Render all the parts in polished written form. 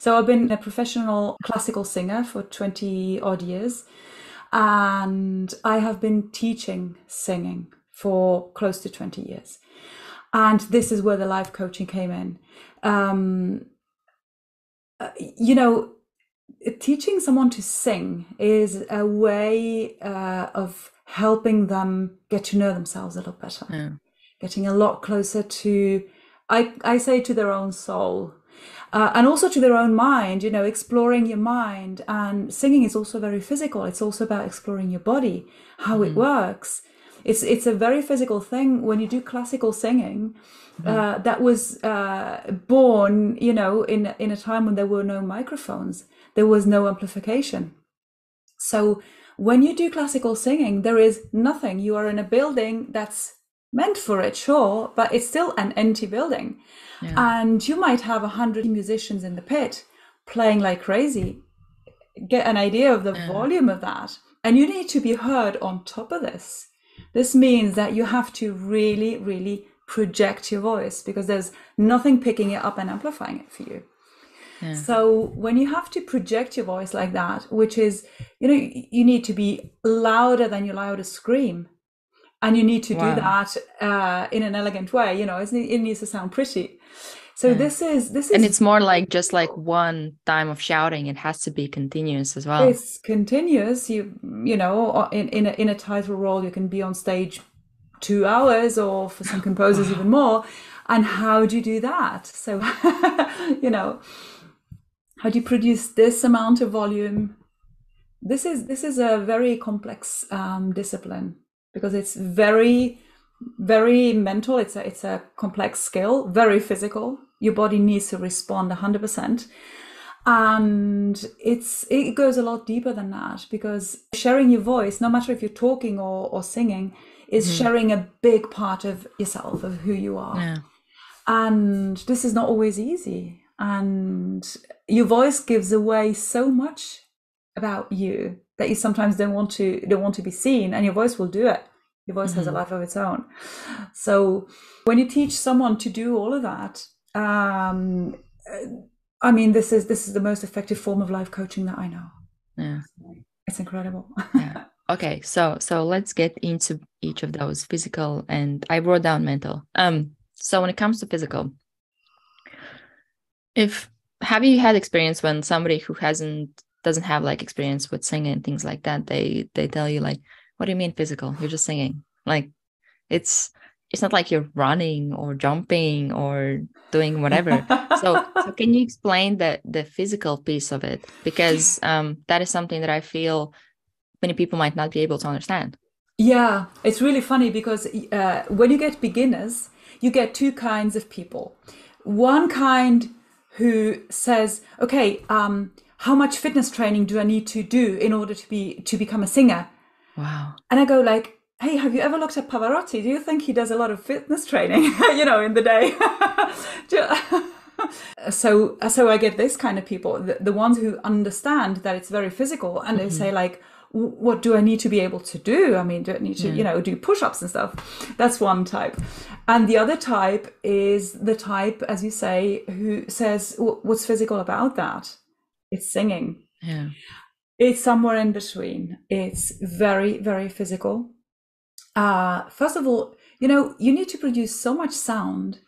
So I've been a professional classical singer for 20 odd years, and I have been teaching singing for close to 20 years. And this is where the life coaching came in. Um, you know, Teaching someone to sing is a way of helping them get to know themselves a little better, Yeah. getting a lot closer to, I say, to their own soul. And also to their own mind, exploring your mind. And singing is also very physical. It's also about exploring your body, how it Hmm. works. It's a very physical thing. When you do classical singing, Hmm. that was born, in a time when there were no microphones, there was no amplification. So when you do classical singing, there is nothing. You are in a building that's meant for it, sure, but it's still an empty building. Yeah. And you might have 100 musicians in the pit playing like crazy. Get an idea of the Yeah. volume of that. And you need to be heard on top of this. This means that you have to really, really project your voice because there's nothing picking it up and amplifying it for you. Yeah. So when you have to project your voice like that, which is, you need to be louder than your loudest scream. And you need to do Wow. that in an elegant way. It needs to sound pretty. So Yeah. this And is it's more like just like one time of shouting. It has to be continuous as well. it's continuous. In a title role, you can be on stage 2 hours, or for some composers even Wow. more. And how do you do that? So, you know, how do you produce this amount of volume? This is a very complex discipline because it's very, very mental. It's a complex skill, very physical. Your body needs to respond 100%. And it goes a lot deeper than that, because sharing your voice, no matter if you're talking or singing, is Hmm. sharing a big part of yourself, of who you are. Yeah. And this is not always easy. And your voice gives away so much about you that you sometimes don't want to be seen, and your voice will do it. Your voice has a Hmm. life of its own. So when you teach someone to do all of that, I mean, this is the most effective form of life coaching that I know. Yeah. It's incredible. Yeah. Okay. So let's get into each of those physical, and I wrote down mental. So when it comes to physical, if have you had experience when somebody who hasn't doesn't have like experience with singing and things like that, they tell you like, what do you mean physical? You're just singing. Like it's it's not like you're running or jumping or doing whatever. So can you explain the physical piece of it? Because that is something that I feel many people might not be able to understand. Yeah, it's really funny because when you get beginners, you get two kinds of people. One kind who says, "Okay, how much fitness training do I need to do in order to become a singer?" Wow. And I go like, "Hey, have you ever looked at Pavarotti? Do you think he does a lot of fitness training, in the day?" So I get this kind of people, the ones who understand that it's very physical, and they say Hmm. like, what do I need to be able to do? I mean, do I need to, Yeah. do push-ups and stuff? That's one type. And the other type is the type, as you say, who says, what's physical about that? It's singing. Yeah. It's somewhere in between. It's very, very physical. First of all, you need to produce so much sound.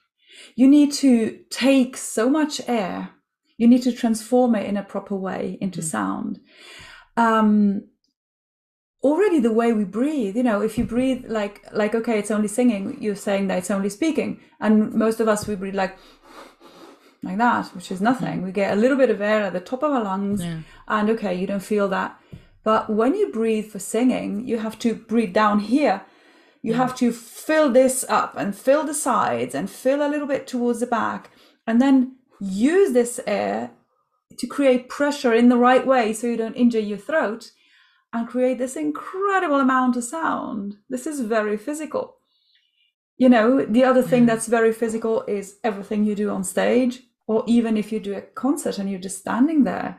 You need to take so much air. You need to transform it in a proper way into Mm. sound. Um, Already the way we breathe, if you breathe like okay, it's only singing, you're saying that it's only speaking. And most of us, we breathe like that, which is Hmm. nothing. We get a little bit of air at the top of our lungs, Yeah. and okay, you don't feel that. But when you breathe for singing, you have to breathe down here. You Yeah. have to fill this up and fill the sides and fill a little bit towards the back, and then use this air to create pressure in the right way so you don't injure your throat, and create this incredible amount of sound. This is very physical. The other thing Yeah. that's very physical is everything you do on stage, or even if you do a concert and you're just standing there.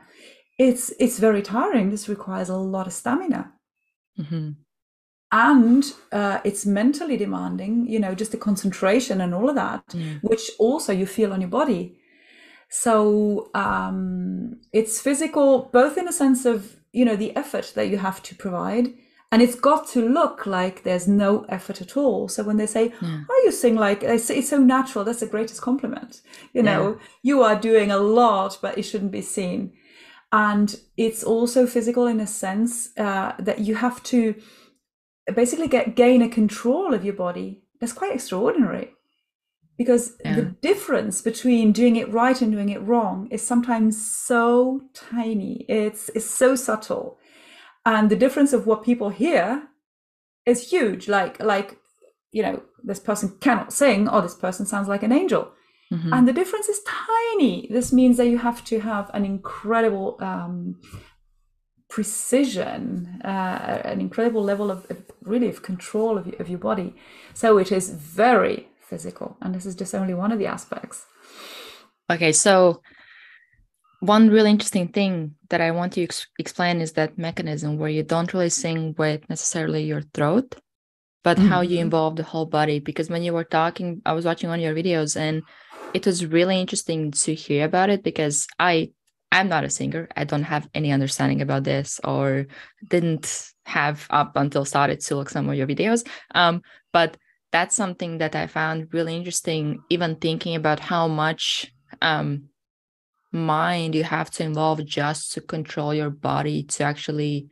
It's very tiring. This requires a lot of stamina. Hmm. And it's mentally demanding, just the concentration and all of that, Yeah. which also you feel on your body. So it's physical, both in a sense of, the effort that you have to provide, and it's got to look like there's no effort at all. So when they say, oh, you sing like, it's so natural, that's the greatest compliment. You are doing a lot, but it shouldn't be seen. And it's also physical in a sense that you have to basically gain a control of your body. That's quite extraordinary, because the difference between doing it right and doing it wrong is sometimes so tiny. It's so subtle, and the difference of what people hear is huge. Like this person cannot sing, or this person sounds like an angel. And the difference is tiny. This means that you have to have an incredible precision, an incredible level of control of your body. So it is very physical, and this is just only one of the aspects. Okay, so one really interesting thing that I want to explain is that mechanism where you don't really sing with necessarily your throat, but how you involve the whole body. Because when you were talking, I was watching one of your videos, and it was really interesting to hear about it, because I'm not a singer. I don't have any understanding about this, or didn't have up until started to look some of your videos. But that's something that I found really interesting, even thinking about how much mind you have to involve just to control your body to actually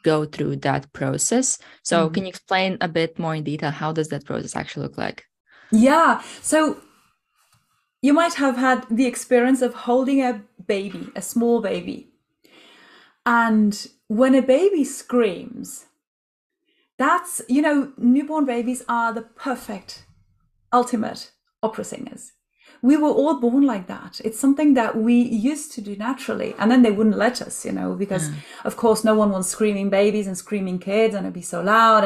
go through that process. So can you explain a bit more in detail, how does that process actually look like? Yeah. So you might have had the experience of holding a baby, a small baby. And when a baby screams, that's, newborn babies are the perfect, ultimate opera singers. We were all born like that. It's something that we used to do naturally. And then they wouldn't let us, because of course no one wants screaming babies and screaming kids, and it'd be so loud.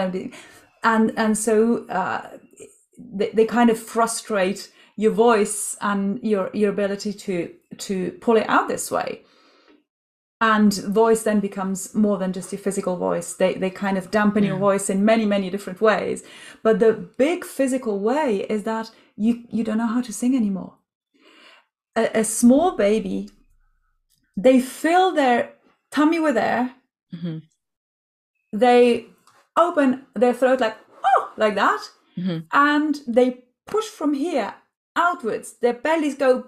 And so they kind of frustrate your voice and your ability to pull it out this way. And voice then becomes more than just your physical voice. They kind of dampen your voice in many, many different ways. But the big physical way is that you don't know how to sing anymore. A small baby, they fill their tummy with air. They open their throat like that. And they push from here outwards. Their bellies go,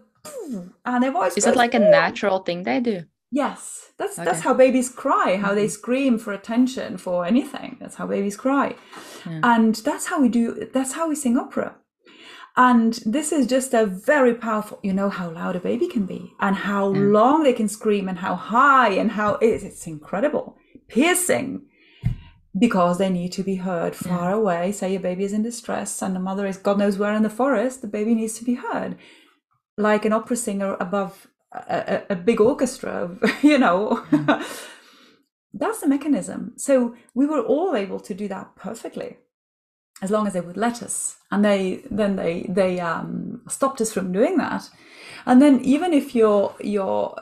and their voice goes. Is it like a natural thing they do? Yes, that's how babies cry, how they scream for attention, for anything. That's how babies cry. And that's how we sing opera. And this is just a very powerful, how loud a baby can be, and how long they can scream, and how high, and how it's incredible, piercing, because they need to be heard far away. Say a baby is in distress and the mother is God knows where in the forest, the baby needs to be heard. Like an opera singer above a big orchestra, That's the mechanism. So we were all able to do that perfectly, as long as they would let us. And they stopped us from doing that. And then even if you feel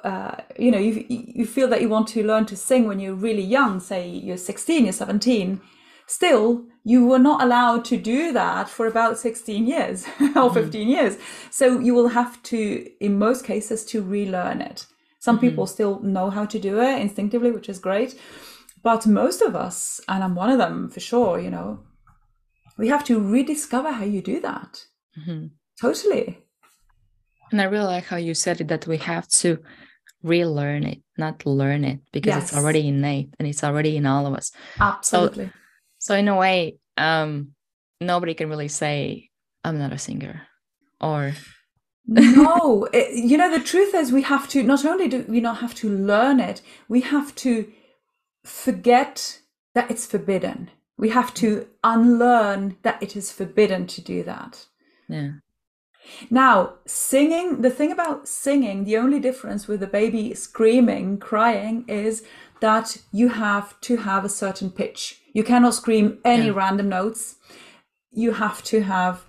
that you want to learn to sing when you're really young, say you're 16, you're 17, still you were not allowed to do that for about 16 years or 15 years. So you will have to, in most cases, to relearn it. Some people still know how to do it instinctively, which is great. But most of us, and I'm one of them for sure, we have to rediscover how you do that. Totally. And I really like how you said it, that we have to relearn it, not learn it, because it's already innate and it's already in all of us. Absolutely. So in a way, nobody can really say, I'm not a singer, or... No, the truth is, we have to, not only do we not have to learn it, we have to forget that it's forbidden. We have to unlearn that it is forbidden to do that. Now, singing, the thing about singing, the only difference with the baby screaming, crying, is that you have to have a certain pitch. You cannot scream any random notes. You have to have,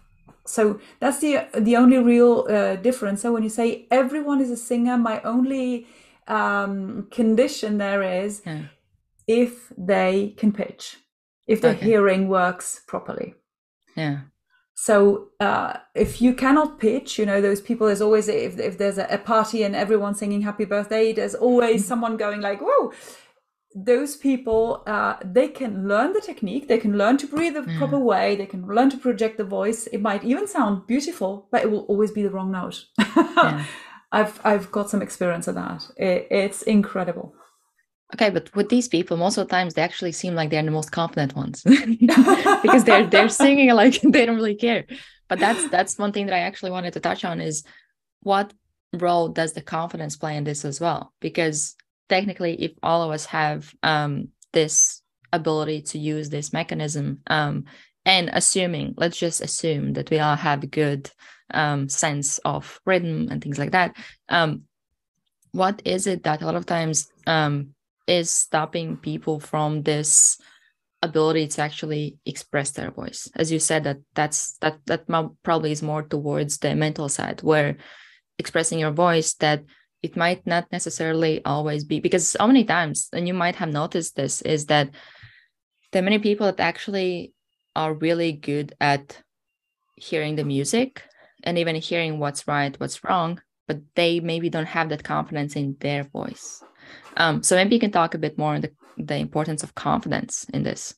so that's the only real difference. So when you say everyone is a singer, my only condition there is if they can pitch, if their hearing works properly. So if you cannot pitch, those people, there's always, if there's a party and everyone's singing happy birthday, there's always someone going like, whoa. Those people, they can learn the technique, they can learn to breathe the proper way, they can learn to project the voice. It might even sound beautiful, but it will always be the wrong note. I've got some experience of that. It's incredible. Okay, but with these people, most of the times they actually seem like they're the most confident ones because they're singing like they don't really care. But that's one thing that I actually wanted to touch on is what role does the confidence play in this as well? Because technically, if all of us have this ability to use this mechanism, and let's just assume that we all have a good sense of rhythm and things like that. What is it that a lot of times is stopping people from this ability to actually express their voice? As you said, that probably is more towards the mental side, where expressing your voice, that it might not necessarily always be, because so many times, and you might have noticed this, is that there are many people that actually are really good at hearing the music and even hearing what's right, what's wrong, but they maybe don't have that confidence in their voice. So maybe you can talk a bit more on the importance of confidence in this.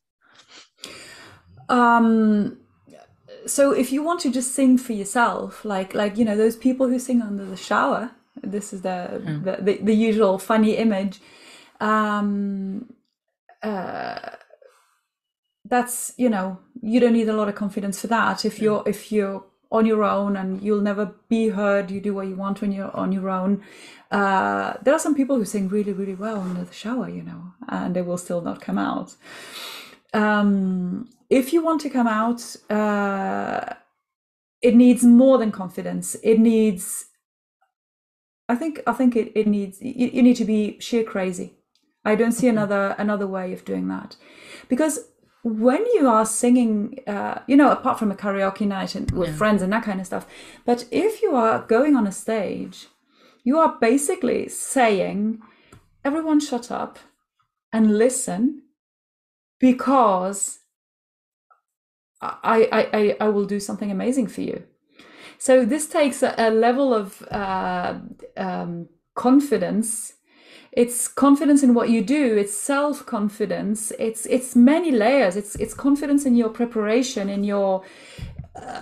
So if you want to just sing for yourself, like those people who sing under the shower, this is the usual funny image. That's you don't need a lot of confidence for that. If you're on your own and you'll never be heard, you do what you want when you're on your own. There are some people who sing really, really well under the shower, and they will still not come out. If you want to come out, it needs more than confidence. It needs, I think it needs, you need to be sheer crazy. I don't see another way of doing that, because when you are singing, apart from a karaoke night and with friends and that kind of stuff, but if you are going on a stage, you are basically saying, everyone shut up and listen, because I will do something amazing for you. So this takes a level of confidence. It's confidence in what you do. It's self-confidence. It's many layers. It's confidence in your preparation, in your,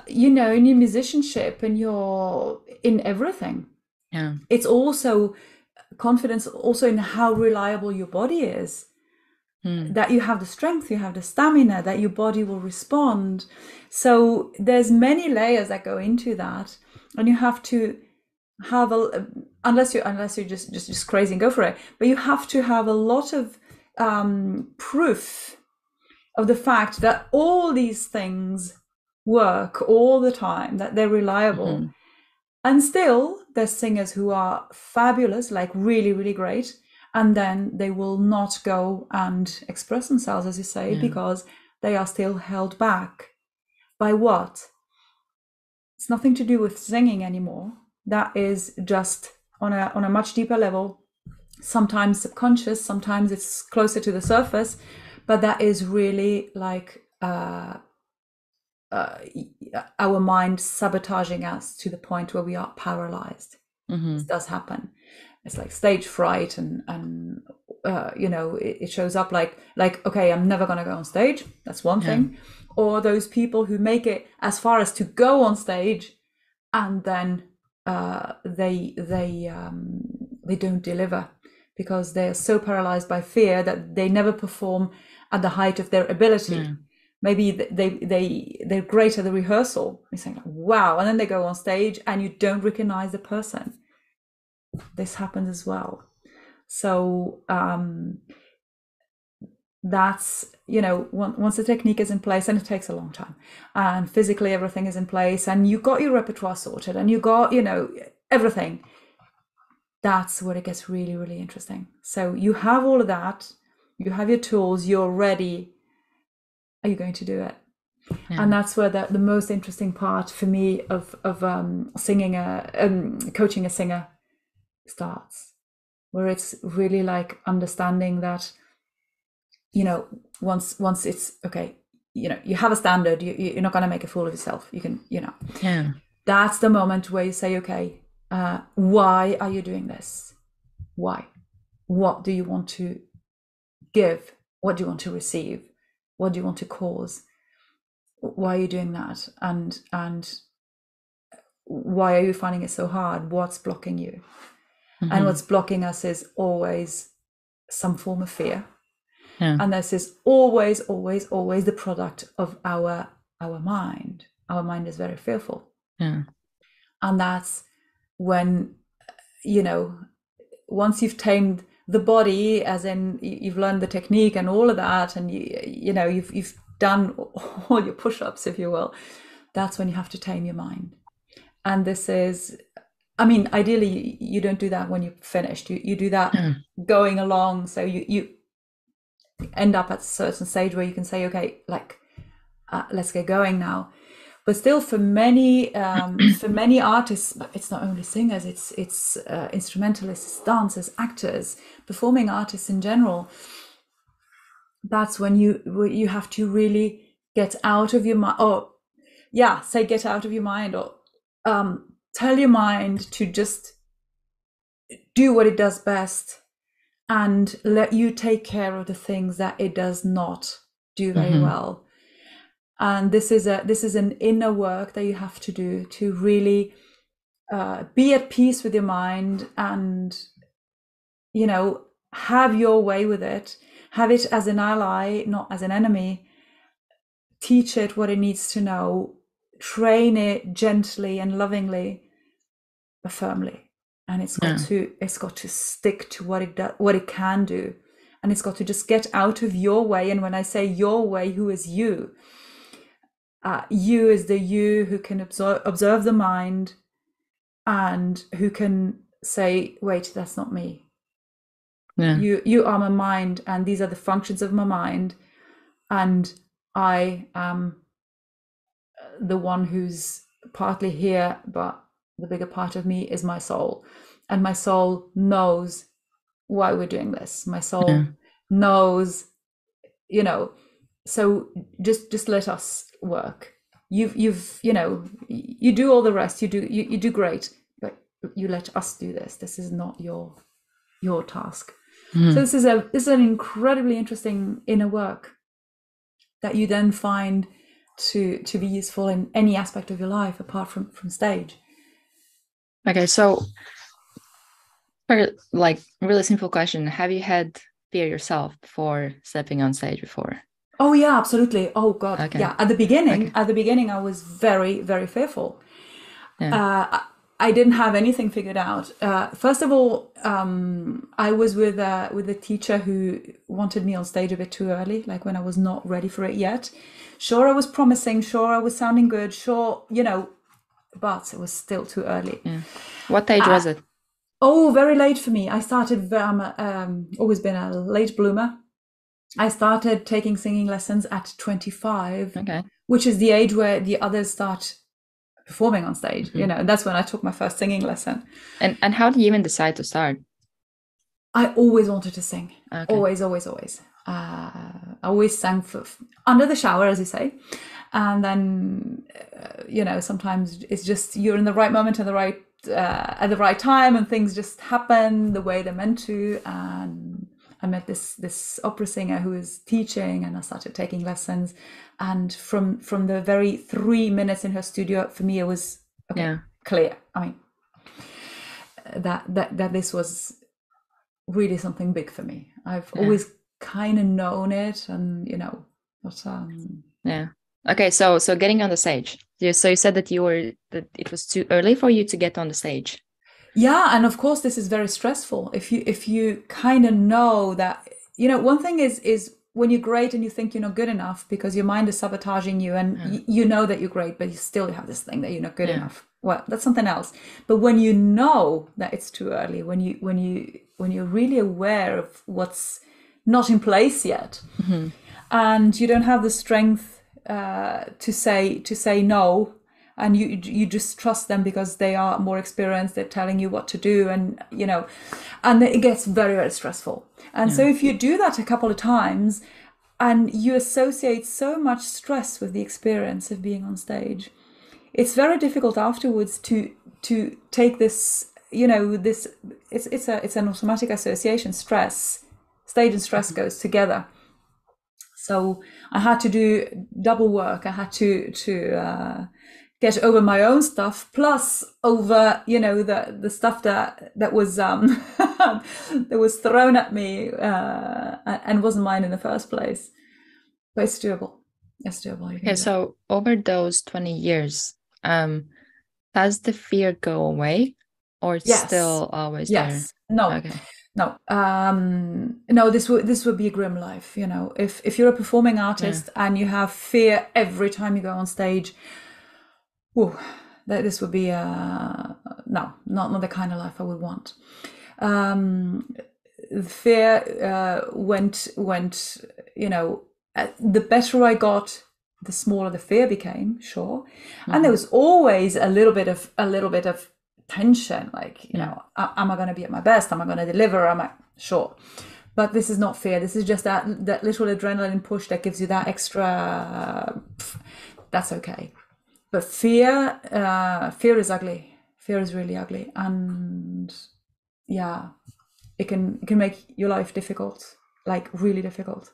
in your musicianship, in everything. Yeah. It's also confidence also in how reliable your body is. That you have the strength, you have the stamina, that your body will respond. So there's many layers that go into that, and you have to have unless you're just crazy and go for it, but you have to have a lot of proof of the fact that all these things work all the time, that they're reliable. And still there's singers who are fabulous, like really, really great, and then they will not go and express themselves, as you say, because they are still held back by what? It's nothing to do with singing anymore. That is just on a much deeper level, sometimes subconscious, sometimes it's closer to the surface, but that is really like our mind sabotaging us to the point where we are paralyzed. This does happen. It's like stage fright, and it shows up like okay, I'm never gonna go on stage. That's one thing. Or those people who make it as far as to go on stage, and then they don't deliver because they're so paralyzed by fear that they never perform at the height of their ability. Maybe they're great at the rehearsal. You're saying, wow, and then they go on stage and you don't recognize the person. This happens as well. So that's, once the technique is in place, and it takes a long time, and physically everything is in place, and you got your repertoire sorted, and you got, everything, that's where it gets really, really interesting. So you have all of that, you have your tools, you're ready. Are you going to do it? And that's where the most interesting part for me of singing coaching a singer starts, where it's really like understanding that, once it's okay, you have a standard. You're not going to make a fool of yourself. You can, Yeah. That's the moment where you say, okay, why are you doing this? Why? What do you want to give? What do you want to receive? What do you want to cause? Why are you doing that? And why are you finding it so hard? What's blocking you? And what's blocking us is always some form of fear. Yeah. And this is always, always, always the product of our mind. Our mind is very fearful. Yeah. And that's when, once you've tamed the body, as in you've learned the technique and all of that, and you've done all your push-ups, if you will, that's when you have to tame your mind. And this is, ideally you don't do that when you're finished. You do that going along, so you end up at a certain stage where you can say, okay, let's get going now. But still, for many artists, but it's not only singers, it's instrumentalists, dancers, actors, performing artists in general. That's when you have to really get out of your mind, get out of your mind, or tell your mind to just do what it does best, and let you take care of the things that it does not do very well. And this is an inner work that you have to do to really be at peace with your mind, and have your way with it. Have it as an ally, not as an enemy. Teach it what it needs to know. Train it gently and lovingly, but firmly. And it's got to stick to what it can do, and it's got to just get out of your way. And when I say your way, who is you? You is the you who can observe the mind, and who can say, wait, that's not me. Yeah. You are my mind, and these are the functions of my mind, and I am the one who's partly here, but the bigger part of me is my soul. And my soul knows why we're doing this. My soul knows, so just let us work. You do all the rest. You do great, but you let us do this. This is not your task. So this is an incredibly interesting inner work that you then find to be useful in any aspect of your life apart from stage. Okay, so really simple question: have you had fear yourself before stepping on stage before? Oh yeah, absolutely. Oh God, okay. Yeah. At the beginning, I was very, very fearful. Yeah. I didn't have anything figured out. First of all, I was with a teacher who wanted me on stage a bit too early, like when I was not ready for it yet. Sure, I was promising. Sure, I was sounding good. Sure, but it was still too early. Yeah. What age was it? Oh, very late for me. I started. Always been a late bloomer. I started taking singing lessons at 25, which is the age where the others start performing on stage. And that's when I took my first singing lesson. And how did you even decide to start? I always wanted to sing. Okay. Always. I always sang under the shower, as you say. And then, sometimes it's just you're in the right moment at the right time, and things just happen the way they're meant to. And I met this opera singer who was teaching, and I started taking lessons. And from the very 3 minutes in her studio, for me, it was clear. I mean, that this was really something big for me. I've always kind of known it, and Okay, so getting on the stage. So you said that it was too early for you to get on the stage. Yeah, and of course this is very stressful. If you kind of know that, one thing is when you're great and you think you're not good enough because your mind is sabotaging you, and you know that you're great, but you still have this thing that you're not good enough. Well, that's something else. But when you know that it's too early, when you're really aware of what's not in place yet, and you don't have the strength to say no, and you just trust them because they are more experienced, they're telling you what to do, and and it gets very, very stressful. And so if you do that a couple of times, and you associate so much stress with the experience of being on stage. It's very difficult afterwards to take this, this, it's an automatic association. Stress, stage and stress goes together. So I had to do double work. I had to get over my own stuff, plus over the stuff that was that was thrown at me and wasn't mine in the first place. But it's doable. It's doable. Okay, so over those 20 years, does the fear go away, or it's still always there? No. Okay. No. No, this would be a grim life. If you're a performing artist and you have fear every time you go on stage, this would be not the kind of life I would want. Fear went. The better I got, the smaller the fear became. Sure, and there was always a little bit of tension. Like, am I going to be at my best? Am I going to deliver? Am I sure? But this is not fear. This is just that little adrenaline push that gives you that extra. That's okay. But fear is ugly. Fear is really ugly, and it can make your life difficult, like really difficult.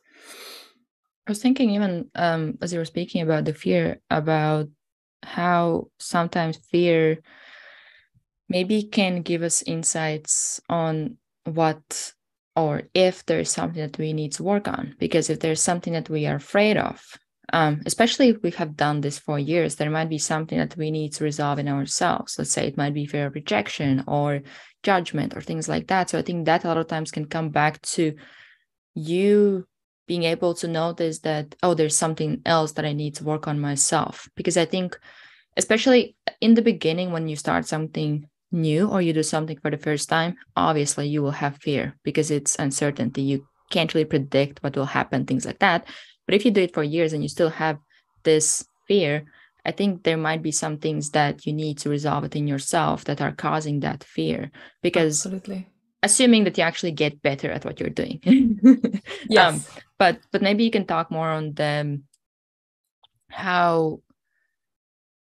I was thinking, even as you were speaking about the fear, about how sometimes fear maybe can give us insights on what, or if there's something that we need to work on. Because if there's something that we are afraid of, especially if we have done this for years, there might be something that we need to resolve in ourselves. Let's say it might be fear of rejection or judgment or things like that. So I think that a lot of times can come back to you being able to notice that, there's something else that I need to work on myself. Because I think, especially in the beginning, when you start something new or you do something for the first time, obviously you will have fear because it's uncertainty. You can't really predict what will happen, things like that. But if you do it for years and you still have this fear, I think there might be some things that you need to resolve within yourself that are causing that fear. Because absolutely, assuming that you actually get better at what you're doing. Yes. But maybe you can talk more on how,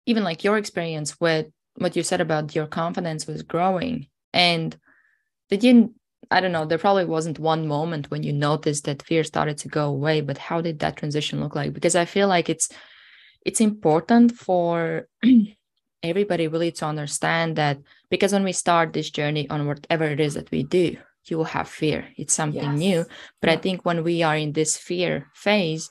even like your experience with what you said about your confidence was growing, and did you, I don't know, there probably wasn't one moment when you noticed that fear started to go away, but how did that transition look like? Because I feel like it's important for everybody really to understand that, because when we start this journey on whatever it is that we do, you will have fear. It's something new. But I think when we are in this fear phase,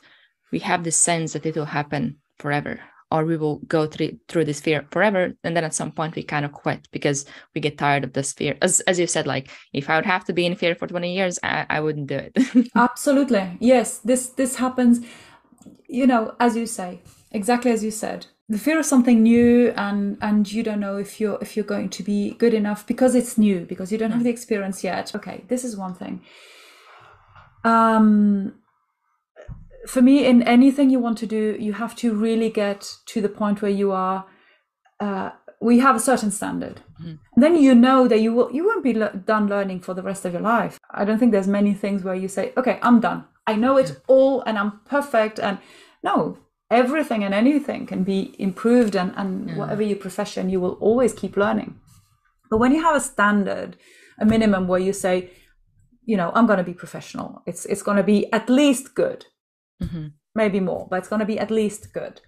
we have the sense that it will happen forever, or we will go through this fear forever. And then at some point we kind of quit because we get tired of this fear. As you said, like, if I would have to be in fear for 20 years, I wouldn't do it. Absolutely. Yes. This happens, as you say, exactly as you said. The fear of something new, and you don't know if you're going to be good enough because it's new, because you don't have the experience yet. Okay, this is one thing. For me, in anything you want to do, you have to really get to the point where you are. We have a certain standard. And then that you won't be done learning for the rest of your life. I don't think there's many things where you say, okay, I'm done. I know it all and I'm perfect. And no. Everything and anything can be improved, and whatever your profession, you will always keep learning. But when you have a standard, a minimum where you say, I'm going to be professional, it's going to be at least good, maybe more, but it's going to be at least good.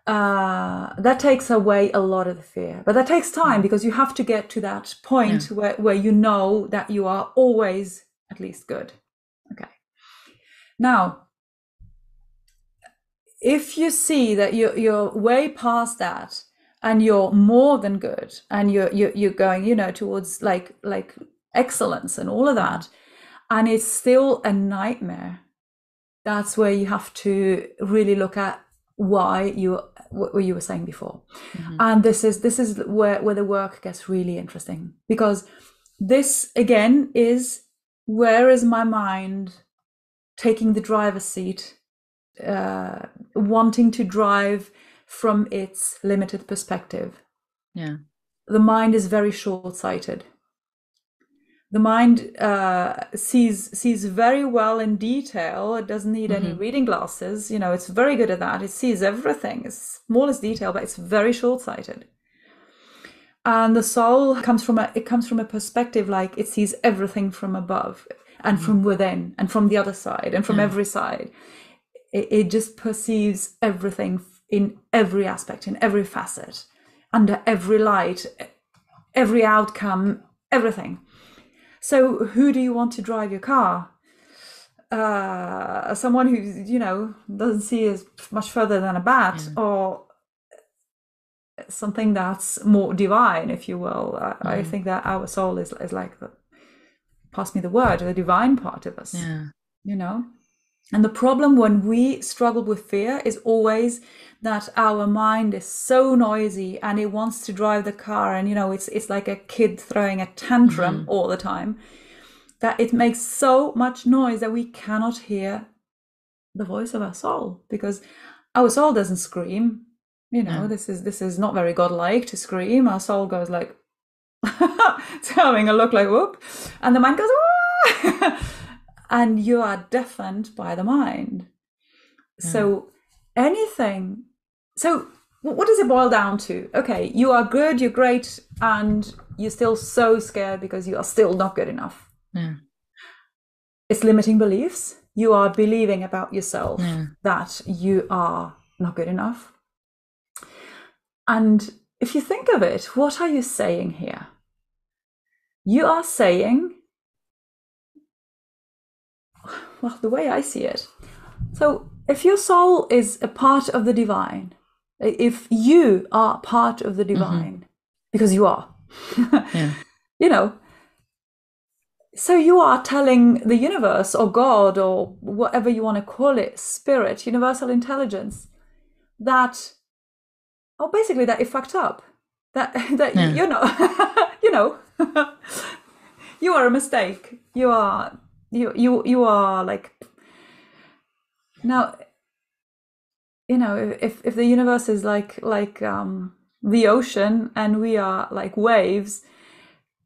That takes away a lot of the fear, but that takes time because you have to get to that point where you know that you are always at least good. Okay. Now, if you see that you're way past that and you're more than good and you're going, towards like excellence and all of that, and it's still a nightmare, that's where you have to really look at what you were saying before. And this is where the work gets really interesting, because this again is, where is my mind taking the driver's seat, wanting to drive from its limited perspective. The mind is very short-sighted. The mind sees very well in detail. It doesn't need any reading glasses. It's very good at that. It sees everything, it's smallest detail, but it's very short-sighted. And the soul comes from a perspective like it sees everything from above and from within and from the other side and from every side. It just perceives everything in every aspect, in every facet, under every light, every outcome, everything. So who do you want to drive your car? Someone who, doesn't see as much further than a bat, or something that's more divine, if you will. I think that our soul is like pass me the word, the divine part of us. And the problem when we struggle with fear is always that our mind is so noisy and it wants to drive the car, and it's like a kid throwing a tantrum all the time, that it makes so much noise that we cannot hear the voice of our soul, because our soul doesn't scream. This is not very godlike to scream. Our soul goes like it's having a look like whoop, and the mind goes and you are deafened by the mind. So what does it boil down to? Okay, you are good, you're great, and you're still so scared because you are still not good enough. It's limiting beliefs. You are believing about yourself that you are not good enough. And if you think of it, what are you saying here? You are saying, well, the way I see it. So if your soul is a part of the divine, if you are part of the divine, because you are, so you are telling the universe or God or whatever you want to call it, spirit, universal intelligence, that, basically that it fucked up, that you are a mistake. You are like, now, if the universe is like the ocean and we are like waves,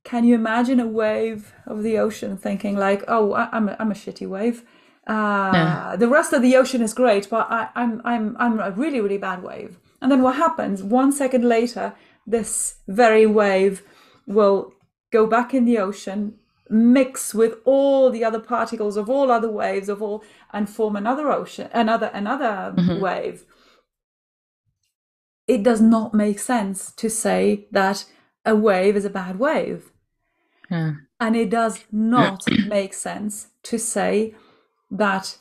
can you imagine a wave of the ocean thinking like, oh, I'm a shitty wave. The rest of the ocean is great, but I'm a really, really bad wave. And then what happens? 1 second later, this very wave will go back in the ocean, mix with all the other particles of all other waves and form another ocean, another wave. It does not make sense to say that a wave is a bad wave. And it does not make sense to say that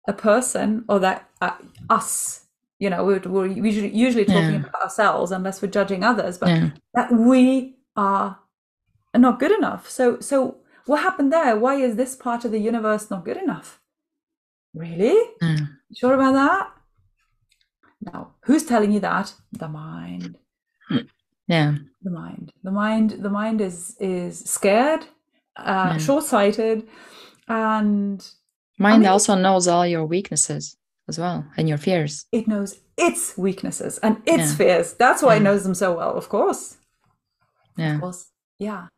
a person, or that us, we're usually talking about ourselves unless we're judging others, but that we are not good enough. So what happened there? Why is this part of the universe not good enough? Really? Sure about that? No. Who's telling you that? The mind. The mind is scared, short-sighted, and mind also knows all your weaknesses as well, and your fears. It knows its weaknesses and its fears. That's why it knows them so well, of course. Of course. Yeah.